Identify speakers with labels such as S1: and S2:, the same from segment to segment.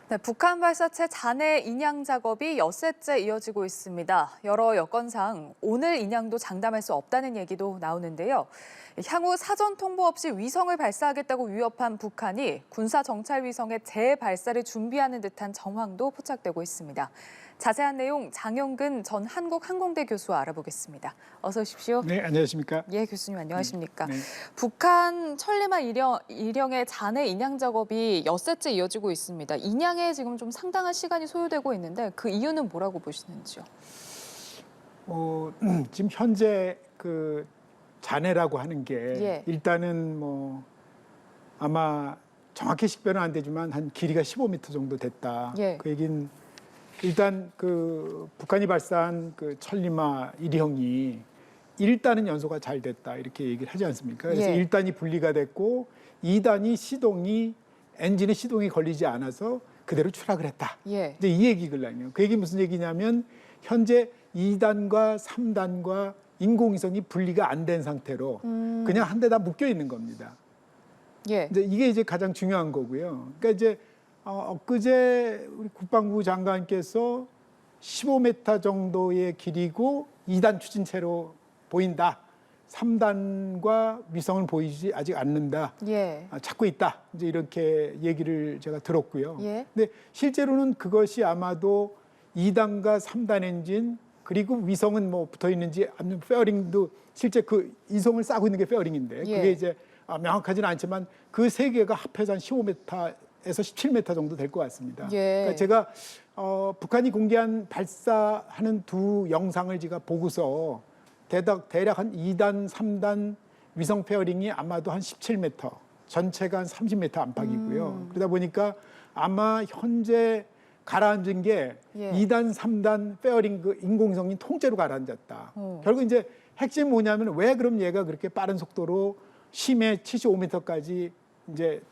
S1: 네, 북한 발사체 잔해 인양 작업이 엿새째 이어지고 있습니다. 여러 여건상 오늘 인양도 장담할 수 없다는 얘기도 나오는데요. 향후 사전 통보 없이 위성을 발사하겠다고 위협한 북한이 군사 정찰 위성의 재발사를 준비하는 듯한 정황도 포착되고 있습니다. 자세한 내용 장영근 전 한국항공대 교수와 알아보겠습니다. 어서 오십시오.
S2: 네, 안녕하십니까?
S1: 예, 교수님 안녕하십니까?
S2: 네.
S1: 북한 천리만 일령의 잔해 인양 작업이 엿새째 이어지고 있습니다. 인양에 지금 좀 상당한 시간이 소요되고 있는데 그 이유는 뭐라고 보시는지요?
S2: 지금 현재 그 잔해라고 하는 게
S1: 예.
S2: 일단은 뭐 아마 정확히 식별은 안 되지만 한 길이가 15m 정도 됐다.
S1: 예.
S2: 그 얘기는 일단 그 북한이 발사한 그 천리마 1형이 1단은 연소가 잘 됐다 이렇게 얘기를 하지 않습니까? 그래서
S1: 예.
S2: 1단이 분리가 됐고 2단이 엔진의 시동이 걸리지 않아서 그대로 추락을 했다.
S1: 예.
S2: 이제 이 얘기거든요. 그 얘기 무슨 얘기냐면 현재 2단과 3단과 인공위성이 분리가 안 된 상태로 그냥 한 대 다 묶여 있는 겁니다.
S1: 예.
S2: 이게 이제 가장 중요한 거고요. 그러니까 이제 엊그제 우리 국방부 장관께서 15m 정도의 길이고 2단 추진체로 보인다. 3단과 위성을 보이지 아직 않는다.
S1: 예.
S2: 찾고 있다. 이제 이렇게 얘기를 제가 들었고요.
S1: 예.
S2: 근데 실제로는 그것이 아마도 2단과 3단 엔진 그리고 위성은 뭐 붙어 있는지 아니면 페어링도 실제 그 이성을 싸고 있는 게 페어링인데
S1: 예.
S2: 그게 이제 명확하지는 않지만 그 세 개가 합해서 한 15m에서 17m 정도 될 것 같습니다.
S1: 예.
S2: 그러니까 제가 북한이 공개한 발사하는 두 영상을 제가 보고서 대략 한 2단, 3단 위성 페어링이 아마도 한 17m, 전체가 한 30m 안팎이고요. 그러다 보니까 아마 현재 가라앉은 게
S1: 예.
S2: 2단, 3단 페어링 그 인공위성이 통째로 가라앉았다.
S1: 오.
S2: 결국 이제 핵심이 뭐냐면 왜 그럼 얘가 그렇게 빠른 속도로 심해 75m까지 이제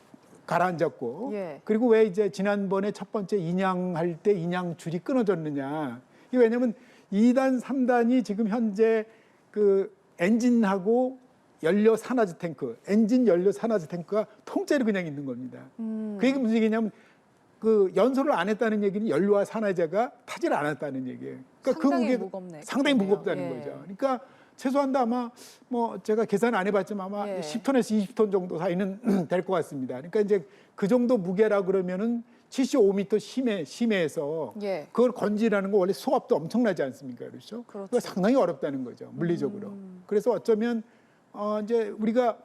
S2: 가라앉았고
S1: 예.
S2: 그리고 왜 이제 지난번에 첫 번째 인양할 때 인양 줄이 끊어졌느냐. 이게 왜냐면 2단, 3단이 지금 현재 그 엔진하고 연료 산화제 탱크, 엔진 연료 산화제 탱크가 통째로 그냥 있는 겁니다. 그 얘기 무슨 얘기냐면 그 연소를 안 했다는 얘기는 연료와 산화제가 타지를 않았다는 얘기예요. 그러니까
S1: 상당히 무겁네.
S2: 상당히
S1: 그러네요.
S2: 무겁다는
S1: 예.
S2: 거죠. 그러니까 최소한도 아마 뭐 제가 계산 안 해봤지만 아마
S1: 예.
S2: 10톤에서 20톤 정도 사이는 될 것 같습니다. 그러니까 이제 그 정도 무게라 그러면은 75m 심해에서
S1: 예.
S2: 그걸 건지라는 거 원래 수압도 엄청나지 않습니까? 그렇죠?
S1: 그렇죠.
S2: 그거 상당히 어렵다는 거죠, 물리적으로. 그래서 어쩌면 이제 우리가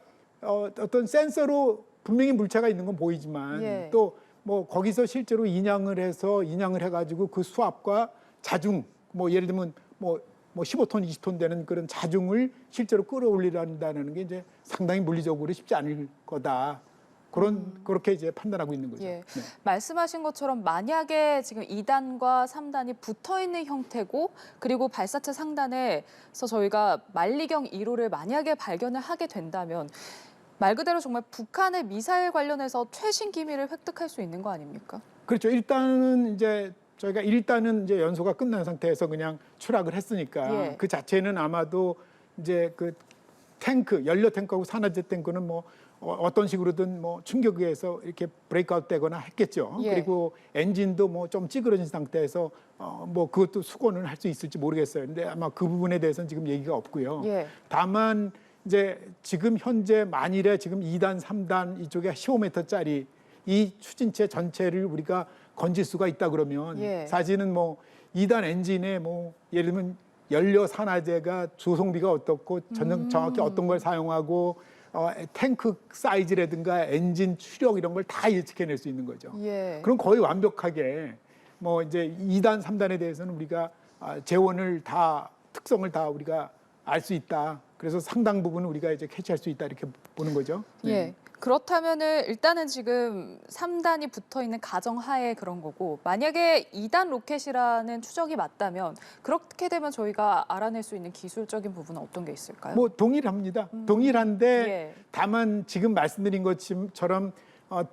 S2: 어떤 센서로 분명히 물체가 있는 건 보이지만
S1: 예.
S2: 또 뭐 거기서 실제로 인양을 해가지고 그 수압과 자중 뭐 예를 들면 뭐 15톤, 20톤 되는 그런 자중을 실제로 끌어올리란다는 게 이제 상당히 물리적으로 쉽지 않을 거다. 그렇게 이제 판단하고 있는 거죠.
S1: 예.
S2: 네.
S1: 말씀하신 것처럼 만약에 지금 2단과 3단이 붙어 있는 형태고 그리고 발사체 상단에서 저희가 만리경 1호를 만약에 발견을 하게 된다면 말 그대로 정말 북한의 미사일 관련해서 최신 기밀을 획득할 수 있는 거 아닙니까?
S2: 그렇죠. 일단은 이제 저희가 이제 연소가 끝난 상태에서 그냥 추락을 했으니까
S1: 예.
S2: 그 자체는 아마도 이제 그 탱크, 연료 탱크하고 산화제 탱크는 뭐 어떤 식으로든 뭐 충격에 의해서 이렇게 브레이크아웃 되거나 했겠죠.
S1: 예.
S2: 그리고 엔진도 뭐 좀 찌그러진 상태에서 뭐 그것도 수거는 할 수 있을지 모르겠어요. 근데 아마 그 부분에 대해서는 지금 얘기가 없고요.
S1: 예.
S2: 다만 이제 지금 현재 만일에 지금 2단, 3단 이쪽에 15m짜리 이 추진체 전체를 우리가 건질 수가 있다 그러면
S1: 예.
S2: 사실은 뭐 2단 엔진에 뭐 예를 들면 연료 산화제가 조성비가 어떻고 정확히 어떤 걸 사용하고 탱크 사이즈라든가 엔진 추력 이런 걸 다 예측해낼 수 있는 거죠.
S1: 예.
S2: 그럼 거의 완벽하게 뭐 이제 2단, 3단에 대해서는 우리가 재원을 다 특성을 다 우리가 알 수 있다. 그래서 상당 부분 우리가 이제 캐치할 수 있다 이렇게 보는 거죠. 네.
S1: 예. 그렇다면은 일단은 지금 3단이 붙어 있는 가정하에 그런 거고 만약에 2단 로켓이라는 추정이 맞다면 그렇게 되면 저희가 알아낼 수 있는 기술적인 부분은 어떤 게 있을까요?
S2: 뭐 동일합니다. 동일한데
S1: 예.
S2: 다만 지금 말씀드린 것처럼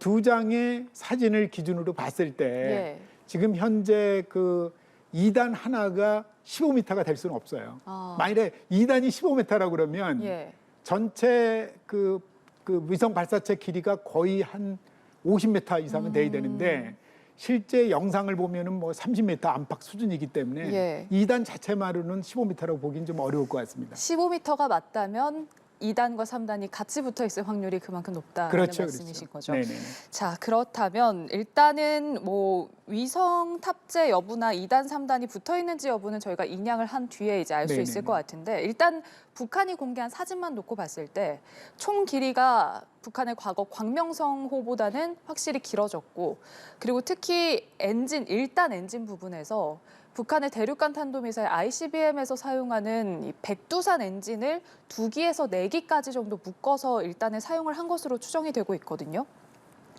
S2: 두 장의 사진을 기준으로 봤을 때
S1: 예.
S2: 지금 현재 그 2단 하나가 15m가 될 수는 없어요. 만일에 2단이 15m라고 그러면
S1: 예.
S2: 전체 그 위성 발사체 길이가 거의 한 50m 이상은 돼야 되는데 실제 영상을 보면은 뭐 30m 안팎 수준이기 때문에
S1: 예.
S2: 2단 자체만으로는 15m라고 보기는 좀 어려울 것 같습니다.
S1: 15m가 맞다면 2단과 3단이 같이 붙어 있을 확률이 그만큼 높다는
S2: 그렇죠,
S1: 말씀이신
S2: 그렇죠.
S1: 거죠.
S2: 네네.
S1: 자, 그렇다면 일단은 뭐 위성 탑재 여부나 2단, 3단이 붙어 있는지 여부는 저희가 인양을 한 뒤에 이제 알 수 있을
S2: 네네네.
S1: 것 같은데 일단 북한이 공개한 사진만 놓고 봤을 때 총 길이가 북한의 과거 광명성호보다는 확실히 길어졌고 그리고 특히 엔진 1단 엔진 부분에서 북한의 대륙간 탄도미사일 ICBM에서 사용하는 이 백두산 엔진을 2기에서 4기까지 정도 묶어서 일단은 사용을 한 것으로 추정이 되고 있거든요.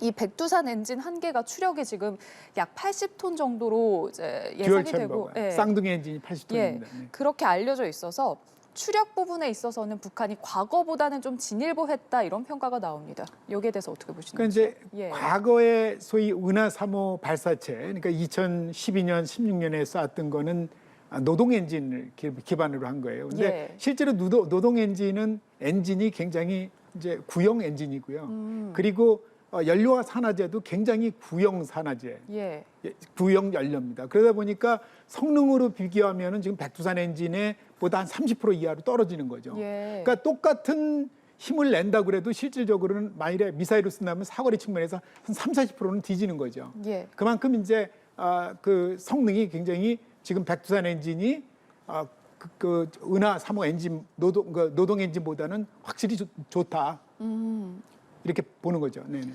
S1: 이 백두산 엔진 한 개가 추력이 지금 약 80톤 정도로 이제
S2: 듀얼
S1: 예상이 되고
S2: 챔버가 쌍둥이 엔진이 80톤입니다.
S1: 예, 그렇게 알려져 있어서 추력 부분에 있어서는 북한이 과거보다는 좀 진일보했다 이런 평가가 나옵니다. 여기에 대해서 어떻게 보시는지?
S2: 그러니까 이제
S1: 예.
S2: 과거에 소위 은하 3호 발사체, 그러니까 2012년, 16년에 쐈던 거는 노동 엔진을 기반으로 한 거예요. 근데
S1: 예.
S2: 실제로 노동 엔진은 엔진이 굉장히 이제 구형 엔진이고요. 그리고 연료와 산화제도 굉장히 구형 산화제,
S1: 예.
S2: 구형 연료입니다. 그러다 보니까 성능으로 비교하면은 지금 백두산 엔진에 보다 한 30% 이하로 떨어지는 거죠.
S1: 예.
S2: 그러니까 똑같은 힘을 낸다 그래도 실질적으로는 만일에 미사일을 쓴다면 사거리 측면에서 한 30~40%는 뒤지는 거죠.
S1: 예.
S2: 그만큼 이제 그 성능이 굉장히 지금 백두산 엔진이 그 은하 3호 엔진 노동 엔진보다는 확실히 좋다. 이렇게 보는 거죠. 네네.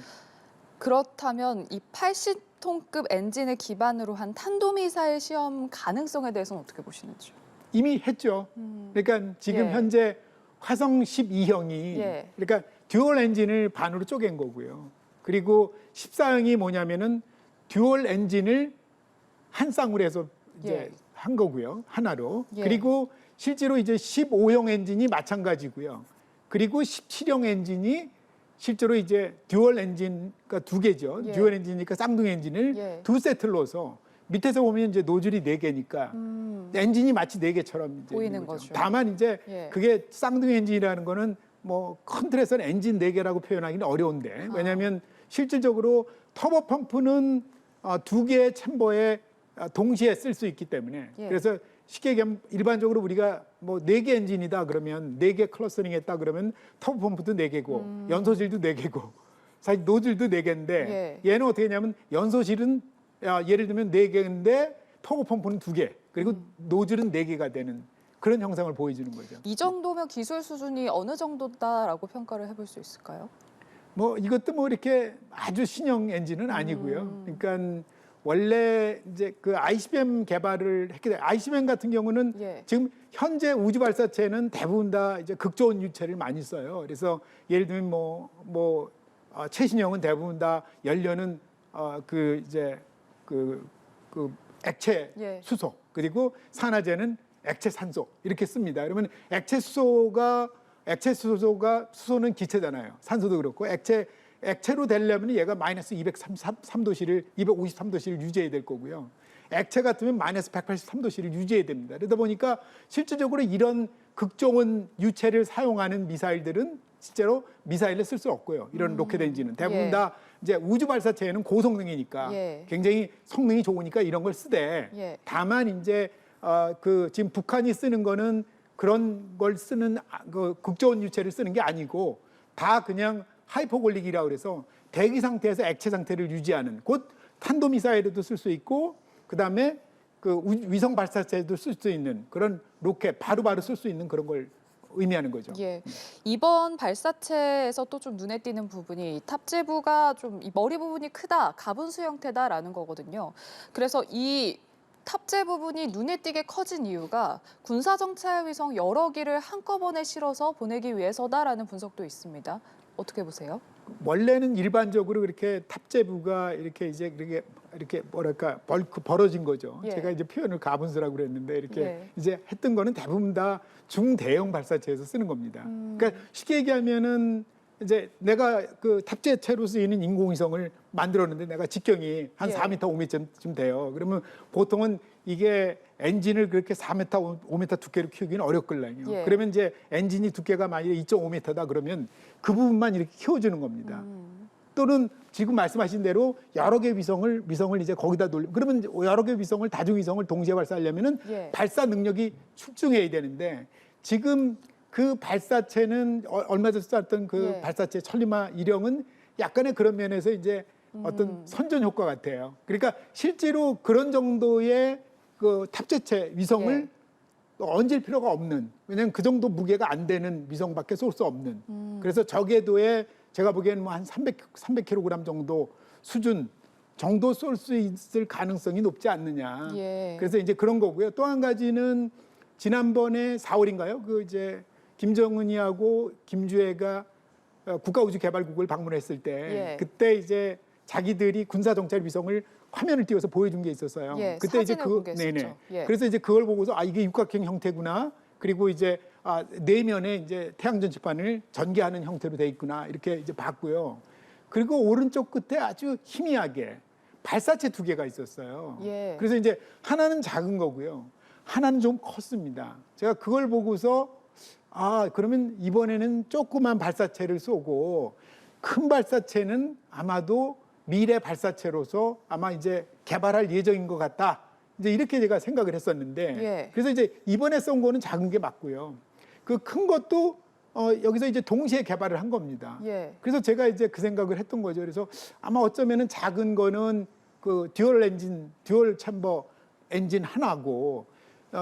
S1: 그렇다면 이 80톤급 엔진을 기반으로 한 탄도미사일 시험 가능성에 대해서는 어떻게 보시는지요?
S2: 이미 했죠. 그러니까 지금
S1: 예.
S2: 현재 화성 12형이
S1: 예.
S2: 그러니까 듀얼 엔진을 반으로 쪼갠 거고요. 그리고 14형이 뭐냐면은 듀얼 엔진을 한 쌍으로 해서 이제
S1: 예.
S2: 한 거고요. 하나로.
S1: 예.
S2: 그리고 실제로 이제 15형 엔진이 마찬가지고요. 그리고 17형 엔진이 실제로 이제 듀얼 엔진, 그러니까 2개죠.
S1: 예.
S2: 듀얼 엔진이니까 쌍둥이 엔진을
S1: 예.
S2: 2세트를 넣어서 밑에서 보면 이제 노즐이 4개니까 엔진이 마치 4개처럼 이제
S1: 보이는
S2: 있는
S1: 거죠.
S2: 다만 이제
S1: 예.
S2: 그게 쌍둥이 엔진이라는 거는 뭐 큰 틀에서는 엔진 4개라고 표현하기는 어려운데 왜냐하면 실질적으로 터보 펌프는 2개의 챔버에 동시에 쓸 수 있기 때문에
S1: 예.
S2: 그래서 쉽게 얘기하면 일반적으로 우리가 뭐 4개 엔진이다 그러면 4개 클러스터링 했다 그러면 터보 펌프도 4개고 연소실도 4개고 사실 노즐도 4개인데
S1: 예.
S2: 얘는 어떻게 했냐면 연소실은 예를 들면 4개인데 터보 펌프는 2개 그리고 노즐은 4개가 되는 그런 형상을 보여주는 거죠.
S1: 이 정도면 기술 수준이 어느 정도다라고 평가를 해볼 수 있을까요?
S2: 뭐 이것도 뭐 이렇게 아주 신형 엔진은 아니고요. 그러니까 원래 이제 그 ICBM 개발을 했기 때문에 ICBM 같은 경우는
S1: 예.
S2: 지금 현재 우주 발사체는 대부분 다 이제 극저온 유체를 많이 써요. 그래서 예를 들면 최신형은 대부분 다 연료는 그 이제 그 액체
S1: 예.
S2: 수소 그리고 산화제는 액체 산소 이렇게 씁니다. 그러면 액체 수소는 기체잖아요. 산소도 그렇고 액체로 되려면 얘가 마이너스 253도씨를 253도씨를 유지해야 될 거고요. 액체 같으면 마이너스 183도씨를 유지해야 됩니다. 그러다 보니까 실질적으로 이런 극저온 유체를 사용하는 미사일들은 실제로 미사일을 쓸 수 없고요. 이런 로켓 엔진은 대부분
S1: 예.
S2: 다 이제 우주 발사체에는 고성능이니까
S1: 예.
S2: 굉장히 성능이 좋으니까 이런 걸 쓰되
S1: 예.
S2: 다만 이제 지금 북한이 쓰는 거는 그런 걸 쓰는 그 극저온 유체를 쓰는 게 아니고 다 그냥 하이퍼골릭이라고 그래서 대기 상태에서 액체 상태를 유지하는 곧 탄도미사일에도 쓸 수 있고 그다음에 그 위성 발사체에도 쓸 수 있는 그런 로켓 바로바로 쓸 수 있는 그런 걸 의미하는 거죠.
S1: 예. 이번 발사체에서 또 좀 눈에 띄는 부분이 이 탑재부가 좀 이 머리 부분이 크다, 가분수 형태다라는 거거든요. 그래서 이 탑재 부분이 눈에 띄게 커진 이유가 군사정찰 위성 여러 기를 한꺼번에 실어서 보내기 위해서다라는 분석도 있습니다. 어떻게 보세요?
S2: 원래는 일반적으로 그렇게 탑재부가 이렇게 뭐랄까 벌어진 거죠.
S1: 예.
S2: 제가 이제 표현을 가분수라고 그랬는데 이렇게
S1: 예.
S2: 이제 했던 거는 대부분 다 중대형 발사체에서 쓰는 겁니다. 그러니까 쉽게 얘기하면은 이제 내가 그 탑재체로 쓰이는 인공위성을 만들었는데 내가 직경이 한
S1: 예.
S2: 4m, 5m쯤 돼요. 그러면 보통은 이게 엔진을 그렇게 4m, 5m 두께로 키우기는 어렵거든요.
S1: 예.
S2: 그러면 이제 엔진이 두께가 만약에 2.5m다 그러면 그 부분만 이렇게 키워주는 겁니다. 또는 지금 말씀하신 대로 여러 개의 위성을 이제 거기다 그러면 여러 개의 위성을 다중위성을 동시에 발사하려면은
S1: 예.
S2: 발사 능력이 출중해야 되는데 지금 그 발사체는 얼마 전에 쐈던 그
S1: 예.
S2: 발사체 천리마 1형은 약간의 그런 면에서 이제 어떤 선전 효과 같아요. 그러니까 실제로 그런 정도의 그 탑재체 위성을
S1: 예.
S2: 얹을 필요가 없는, 왜냐하면 그 정도 무게가 안 되는 위성밖에 쏠 수 없는. 그래서 저궤도에 제가 보기에는 뭐 한 300kg 정도 수준 정도 쏠 수 있을 가능성이 높지 않느냐.
S1: 예.
S2: 그래서 이제 그런 거고요. 또 한 가지는 지난번에 4월인가요? 그 이제 김정은이하고 김주애가 국가우주개발국을 방문했을 때
S1: 예.
S2: 그때 이제 자기들이 군사정찰 위성을 화면을 띄워서 보여준 게 있었어요.
S1: 예,
S2: 그때 이제
S1: 사진을 공개했었죠. 예.
S2: 그래서 이제 그걸 보고서 아 이게 육각형 형태구나. 그리고 이제 내면에 이제 태양전지판을 전개하는 형태로 돼 있구나 이렇게 이제 봤고요. 그리고 오른쪽 끝에 아주 희미하게 발사체 2개가 있었어요.
S1: 예.
S2: 그래서 이제 하나는 작은 거고요. 하나는 좀 컸습니다. 제가 그걸 보고서 그러면 이번에는 조그만 발사체를 쏘고 큰 발사체는 아마도 미래 발사체로서 아마 이제 개발할 예정인 것 같다. 이제 이렇게 제가 생각을 했었는데,
S1: 예.
S2: 그래서 이제 이번에 쏜 거는 작은 게 맞고요. 그 큰 것도 여기서 이제 동시에 개발을 한 겁니다.
S1: 예.
S2: 그래서 제가 이제 그 생각을 했던 거죠. 그래서 아마 어쩌면은 작은 거는 그 듀얼 챔버 엔진 하나고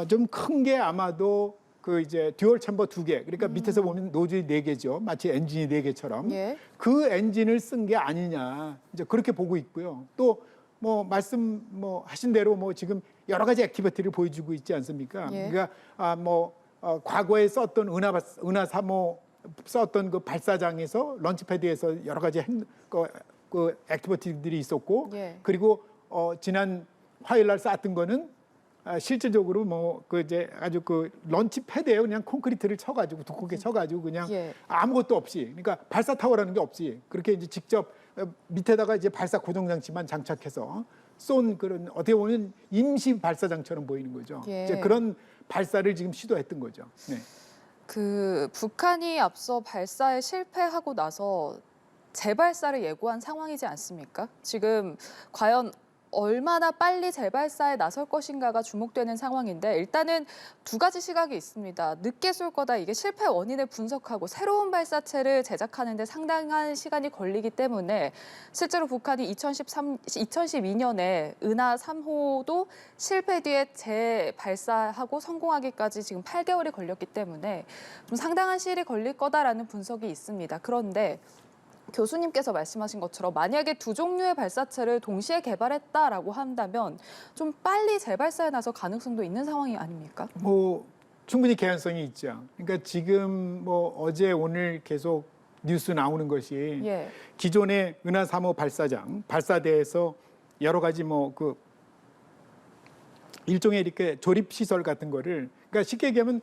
S2: 좀 큰 게 아마도 그 이제 듀얼 챔버 2개. 그러니까 밑에서 보면 노즐이 4개죠. 마치 엔진이 4개처럼.
S1: 예.
S2: 그 엔진을 쓴 게 아니냐. 이제 그렇게 보고 있고요. 또 뭐 말씀 뭐 하신 대로 뭐 지금 여러 가지 액티비티를 보여주고 있지 않습니까?
S1: 예.
S2: 그러니까 과거에 썼던 은하 3호 썼던 그 발사장에서 런치패드에서 여러 가지 그 액티비티들이 있었고
S1: 예.
S2: 그리고 지난 화요일 날 쐈던 거는 실질적으로 뭐 그 이제 아주 그 런치 패드에 그냥 콘크리트를 쳐가지고 두껍게 쳐가지고 그냥
S1: 예.
S2: 아무것도 없이 그러니까 발사 타워라는 게 없이 그렇게 이제 직접 밑에다가 이제 발사 고정 장치만 장착해서 쏜 그런 어떻게 보면 임시 발사장처럼 보이는 거죠.
S1: 예.
S2: 이제 그런 발사를 지금 시도했던 거죠. 네.
S1: 그 북한이 앞서 발사에 실패하고 나서 재발사를 예고한 상황이지 않습니까? 지금 과연 얼마나 빨리 재발사에 나설 것인가가 주목되는 상황인데 일단은 2가지 시각이 있습니다. 늦게 쏠 거다 이게 실패 원인을 분석하고 새로운 발사체를 제작하는 데 상당한 시간이 걸리기 때문에 실제로 북한이 2012년에 은하 3호도 실패 뒤에 재발사하고 성공하기까지 지금 8개월이 걸렸기 때문에 좀 상당한 시일이 걸릴 거다라는 분석이 있습니다. 그런데 교수님께서 말씀하신 것처럼 만약에 2종류의 발사체를 동시에 개발했다라고 한다면 좀 빨리 재발사에 나설 가능성도 있는 상황이 아닙니까?
S2: 뭐 충분히 개연성이 있죠. 그러니까 지금 뭐 어제 오늘 계속 뉴스 나오는 것이
S1: 예.
S2: 기존의 은하 3호 발사대에서 여러 가지 뭐 그 일종의 이렇게 조립 시설 같은 거를 그러니까 쉽게 얘기하면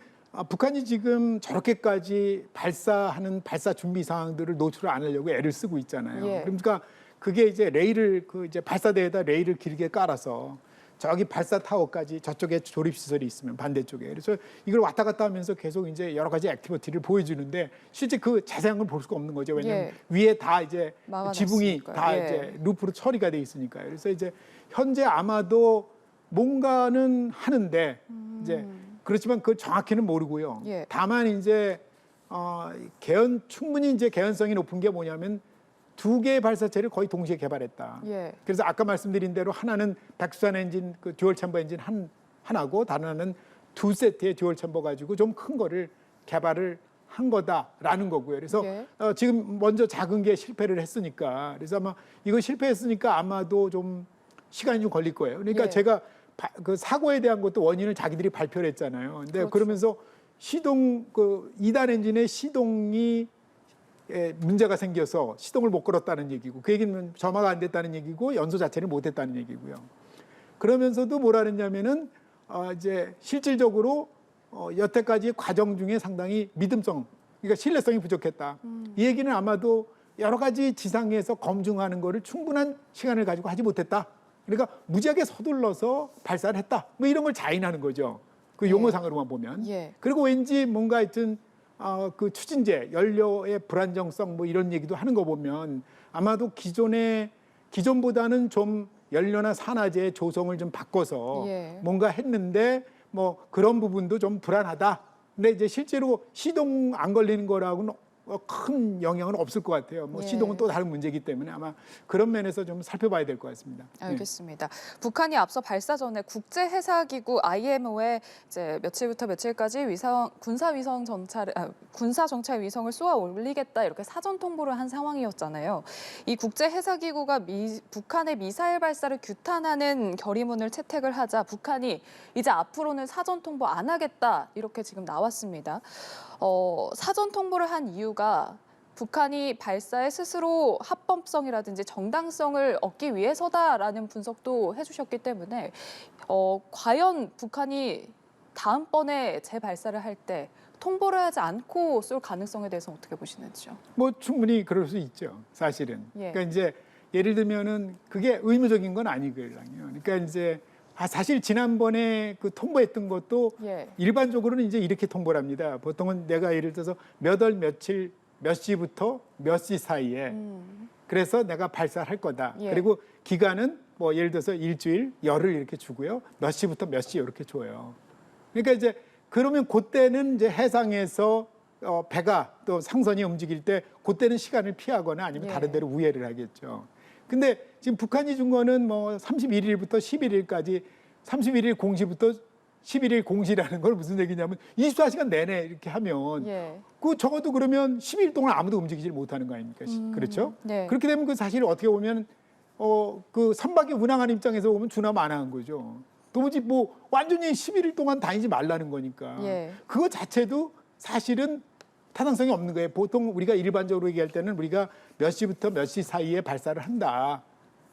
S2: 북한이 지금 저렇게까지 발사하는 발사 준비 사항들을 노출을 안 하려고 애를 쓰고 있잖아요.
S1: 예.
S2: 그러니까 그게 이제 레일을 그 이제 발사대에다 레일을 길게 깔아서 저기 발사 타워까지 저쪽에 조립 시설이 있으면 반대쪽에 그래서 이걸 왔다 갔다 하면서 계속 이제 여러 가지 액티비티를 보여주는데 실제 그 자세한 걸 볼 수가 없는 거죠. 왜냐하면
S1: 예.
S2: 위에 다 이제 지붕이
S1: 막아놨으니까요.
S2: 다
S1: 예.
S2: 이제 루프로 처리가 돼 있으니까요. 그래서 이제 현재 아마도 뭔가는 하는데 이제 그렇지만 그걸 정확히는 모르고요.
S1: 예.
S2: 다만 이제 충분히 이제 개연성이 높은 게 뭐냐면 2개의 발사체를 거의 동시에 개발했다.
S1: 예.
S2: 그래서 아까 말씀드린 대로 하나는 백두산 엔진 그 듀얼 챔버 엔진 하나고 다른 하나는 2세트의 듀얼 챔버 가지고 좀 큰 거를 개발을 한 거다라는 거고요. 그래서
S1: 예.
S2: 지금 먼저 작은 게 실패를 했으니까 그래서 아마 이거 실패했으니까 아마도 좀 시간이 좀 걸릴 거예요. 그러니까
S1: 예.
S2: 제가 그 사고에 대한 것도 원인을 자기들이 발표를 했잖아요. 근데
S1: 그렇죠.
S2: 그러면서 시동 그 2단 엔진의 시동이 문제가 생겨서 시동을 못 걸었다는 얘기고 그 얘기는 점화가 안 됐다는 얘기고 연소 자체를 못 했다는 얘기고요. 그러면서도 뭐라 그랬냐면은 이제 실질적으로 여태까지 과정 중에 상당히 믿음성 그러니까 신뢰성이 부족했다. 이 얘기는 아마도 여러 가지 지상에서 검증하는 거를 충분한 시간을 가지고 하지 못했다. 그러니까 무지하게 서둘러서 발사를 했다. 뭐 이런 걸 자인하는 거죠. 그 용어상으로만 보면.
S1: 예.
S2: 그리고 왠지 뭔가 하여튼 그 추진제, 연료의 불안정성 뭐 이런 얘기도 하는 거 보면 아마도 기존보다는 좀 연료나 산화제 조성을 좀 바꿔서
S1: 예.
S2: 뭔가 했는데 뭐 그런 부분도 좀 불안하다. 근데 이제 실제로 시동 안 걸리는 거라고는 큰 영향은 없을 것 같아요. 뭐
S1: 예.
S2: 시동은 또 다른 문제이기 때문에 아마 그런 면에서 좀 살펴봐야 될 것 같습니다.
S1: 알겠습니다. 북한이 앞서 발사 전에 국제해사기구 IMO에 이제 며칠부터 며칠까지 군사 정찰 위성을 쏘아 올리겠다 이렇게 사전 통보를 한 상황이었잖아요. 이 국제해사기구가 북한의 미사일 발사를 규탄하는 결의문을 채택을 하자 북한이 이제 앞으로는 사전 통보 안 하겠다 이렇게 지금 나왔습니다. 사전 통보를 한 이유가 북한이 발사에 스스로 합법성이라든지 정당성을 얻기 위해서다라는 분석도 해주셨기 때문에 과연 북한이 다음번에 재발사를 할 때 통보를 하지 않고 쏠 가능성에 대해서 어떻게 보시는지요?
S2: 뭐 충분히 그럴 수 있죠. 사실은.
S1: 예.
S2: 그러니까 이제 예를 들면은 그게 의무적인 건 아니거든요. 그러니까 이제 사실 지난번에 그 통보했던 것도
S1: 예.
S2: 일반적으로는 이제 이렇게 통보를 합니다. 보통은 내가 예를 들어서 몇 월 며칠 몇 시부터 몇 시 사이에 그래서 내가 발사를 할 거다.
S1: 예.
S2: 그리고 기간은 뭐 예를 들어서 일주일, 열흘 이렇게 주고요. 몇 시부터 몇 시 이렇게 줘요. 그러니까 이제 그러면 그때는 이제 해상에서 배가 또 상선이 움직일 때 그때는 시간을 피하거나 아니면
S1: 예.
S2: 다른 데로 우회를 하겠죠. 근데 지금 북한이 준 거는 뭐 31일부터 11일까지 31일 공시부터 11일 공시라는 걸 무슨 얘기냐면 24시간 내내 이렇게 하면
S1: 예.
S2: 그 적어도 그러면 10일 동안 아무도 움직이질 못하는 거 아닙니까? 그렇죠?
S1: 네.
S2: 그렇게 되면 그 사실 어떻게 보면 그 선박이 운항하는 입장에서 보면 주나마나한 거죠. 도무지 뭐 완전히 11일 동안 다니지 말라는 거니까.
S1: 예.
S2: 그거 자체도 사실은 타당성이 없는 거예요. 보통 우리가 일반적으로 얘기할 때는 우리가 몇 시부터 몇 시 사이에 발사를 한다.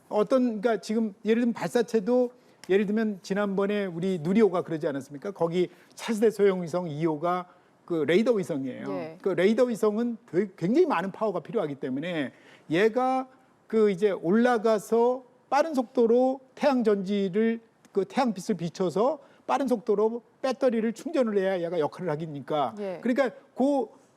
S2: 그러니까 지금 예를 들면 발사체도 예를 들면 지난번에 우리 누리호가 그러지 않았습니까? 거기 차세대 소형위성 2호가 그 레이더 위성이에요.
S1: 예.
S2: 그 레이더 위성은 굉장히 많은 파워가 필요하기 때문에 얘가 그 이제 올라가서 빠른 속도로 태양 전지를 그 태양빛을 비춰서 빠른 속도로 배터리를 충전을 해야 얘가 역할을 하기니까.
S1: 예.
S2: 그러니까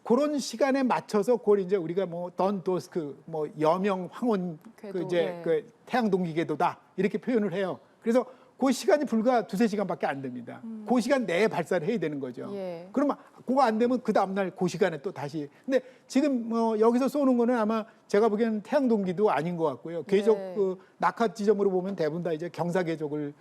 S2: 그런 시간에 맞춰서 그걸 이제 우리가 뭐 던도스크 뭐 여명 황혼 그
S1: 궤도,
S2: 이제
S1: 예.
S2: 그 태양 동기 궤도다 이렇게 표현을 해요. 그래서 그 시간이 불과 2-3시간밖에 안 됩니다. 그 시간 내에 발사를 해야 되는 거죠.
S1: 예.
S2: 그러면 그거 안 되면 그 다음날 그 시간에 또 다시. 근데 지금 뭐 여기서 쏘는 거는 아마 제가 보기에는 태양 동기도 아닌 것 같고요. 궤적
S1: 네.
S2: 그 낙하 지점으로 보면 대부분 다 이제 경사궤도로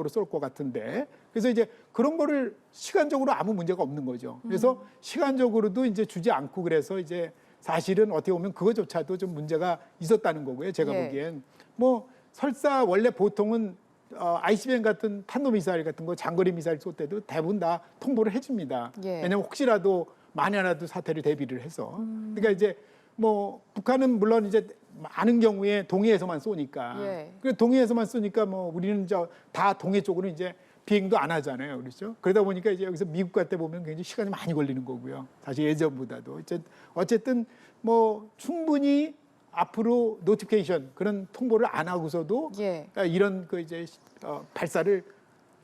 S2: 쏠 것 같은데. 그래서 이제 그런 거를 시간적으로 아무 문제가 없는 거죠. 그래서 시간적으로도 이제 주지 않고 그래서 이제 사실은 어떻게 보면 그거조차도 좀 문제가 있었다는 거고요. 제가
S1: 예.
S2: 보기엔 뭐 설사 원래 보통은 ICBM 같은 탄도미사일 같은 거 장거리 미사일 쏠 때도 대부분 다 통보를 해줍니다.
S1: 예.
S2: 왜냐하면 혹시라도 만에라도 사태를 대비를 해서. 그러니까 이제 뭐 북한은 물론 이제 많은 경우에 동해에서만 쏘니까.
S1: 예.
S2: 그 동해에서만 쏘니까 뭐 우리는 다 동해 쪽으로 이제 비행도 안 하잖아요, 그렇죠? 그러다 보니까 이제 여기서 미국 갈 때 보면 굉장히 시간이 많이 걸리는 거고요. 사실 예전보다도 어쨌든 뭐 충분히 앞으로 노티피케이션 그런 통보를 안 하고서도
S1: 예.
S2: 이런 그 이제 발사를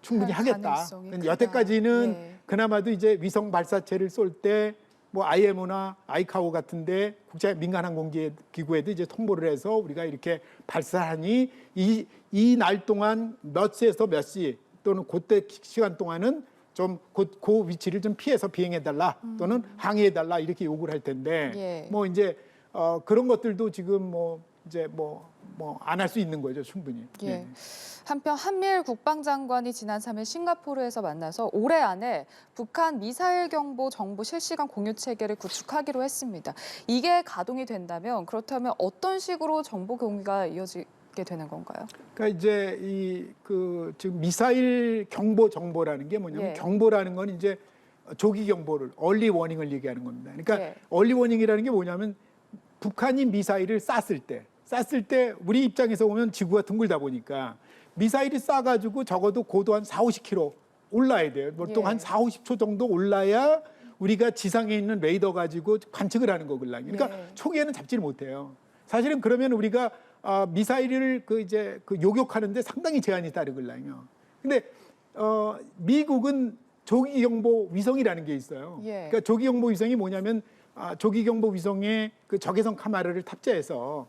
S2: 충분히
S1: 할
S2: 하겠다.
S1: 가능성이 크다.
S2: 여태까지는
S1: 예.
S2: 그나마도 이제 위성 발사체를 쏠 때 뭐 IMO나 아이카오 같은데 국제 민간 항공기 기구에도 이제 통보를 해서 우리가 이렇게 발사하니 이 날 동안 몇 시에서 몇 시 또는 그때 시간 동안은 좀 그 위치를 좀 피해서 비행해 달라 또는 항해해 달라 이렇게 요구를 할 텐데
S1: 예.
S2: 뭐 이제 그런 것들도 지금 뭐 이제 뭐 안 할 수 있는 거죠, 충분히.
S1: 예. 한편 한미일 국방장관이 지난 3일 싱가포르에서 만나서 올해 안에 북한 미사일 경보 정보 실시간 공유 체계를 구축하기로 했습니다. 이게 가동이 된다면 그렇다면 어떤 식으로 정보 공유가 이어지게 되는 건가요?
S2: 그러니까 이제 지금 미사일 경보 정보라는 게 뭐냐면
S1: 예.
S2: 경보라는 건 이제 조기 경보를 얼리 워닝을 얘기하는 겁니다. 그러니까
S1: 예.
S2: 얼리 워닝이라는 게 뭐냐면 북한이 미사일을 쐈을 때 우리 입장에서 보면 지구가 둥글다 보니까 미사일이 쏴가지고 적어도 고도 한 40-50km 올라야 돼요. 보통
S1: 예.
S2: 한 40-50초 정도 올라야 우리가 지상에 있는 레이더 가지고 관측을 하는 거거든요. 그러니까
S1: 예.
S2: 초기에는 잡지를 못해요. 사실은 그러면 우리가 미사일을 요격하는데 상당히 제한이 따르거든요. 근데 미국은 조기 경보 위성이라는 게 있어요.
S1: 예.
S2: 그러니까 조기 경보 위성이 뭐냐면 조기경보 위성에 그 적외선 카메라를 탑재해서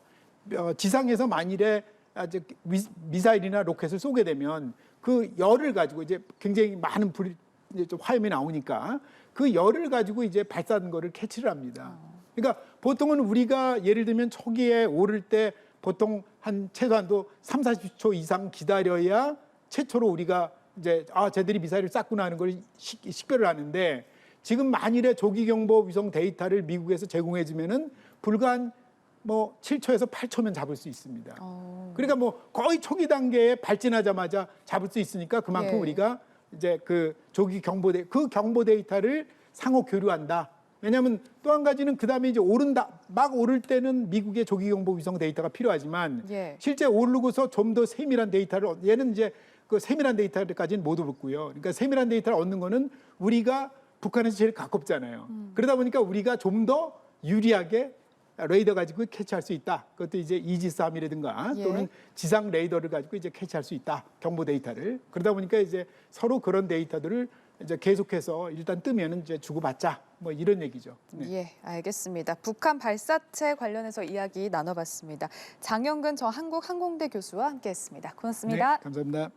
S2: 지상에서 만일에 미사일이나 로켓을 쏘게 되면 그 열을 가지고 이제 굉장히 많은 불이 이제 좀 화염이 나오니까 그 열을 가지고 이제 발사하는 거를 캐치를 합니다. 그러니까 보통은 우리가 예를 들면 초기에 오를 때 보통 한 최소한도 3, 40초 이상 기다려야 최초로 우리가 이제 쟤들이 미사일을 쐈구나 하는 걸 식별을 하는데 지금 만일에 조기경보 위성 데이터를 미국에서 제공해 주면은 불과 한 7초에서 8초면 잡을 수 있습니다. 그러니까 거의 초기 단계에 발진하자마자 잡을 수 있으니까 그만큼
S1: 예.
S2: 우리가 이제 그 조기 경보 그 경보 데이터를 상호 교류한다. 왜냐하면 또 한 가지는 그 다음에 이제 막 오를 때는 미국의 조기 경보 위성 데이터가 필요하지만
S1: 예.
S2: 실제 오르고서 좀 더 세밀한 데이터를 얘는 이제 그 세밀한 데이터까지는 못 얻고요. 그러니까 세밀한 데이터를 얻는 거는 우리가 북한에서 제일 가깝잖아요. 그러다 보니까 우리가 좀 더 유리하게 레이더 가지고 캐치할 수 있다. 그것도 이제 이지스함이라든가
S1: 예.
S2: 또는 지상 레이더를 가지고 이제 캐치할 수 있다. 경보 데이터를. 그러다 보니까 이제 서로 그런 데이터들을 이제 계속해서 일단 뜨면은 이제 주고받자. 이런 얘기죠. 네.
S1: 예, 알겠습니다. 북한 발사체 관련해서 이야기 나눠봤습니다. 장영근 전 한국항공대 교수와 함께했습니다. 고맙습니다.
S2: 네, 감사합니다.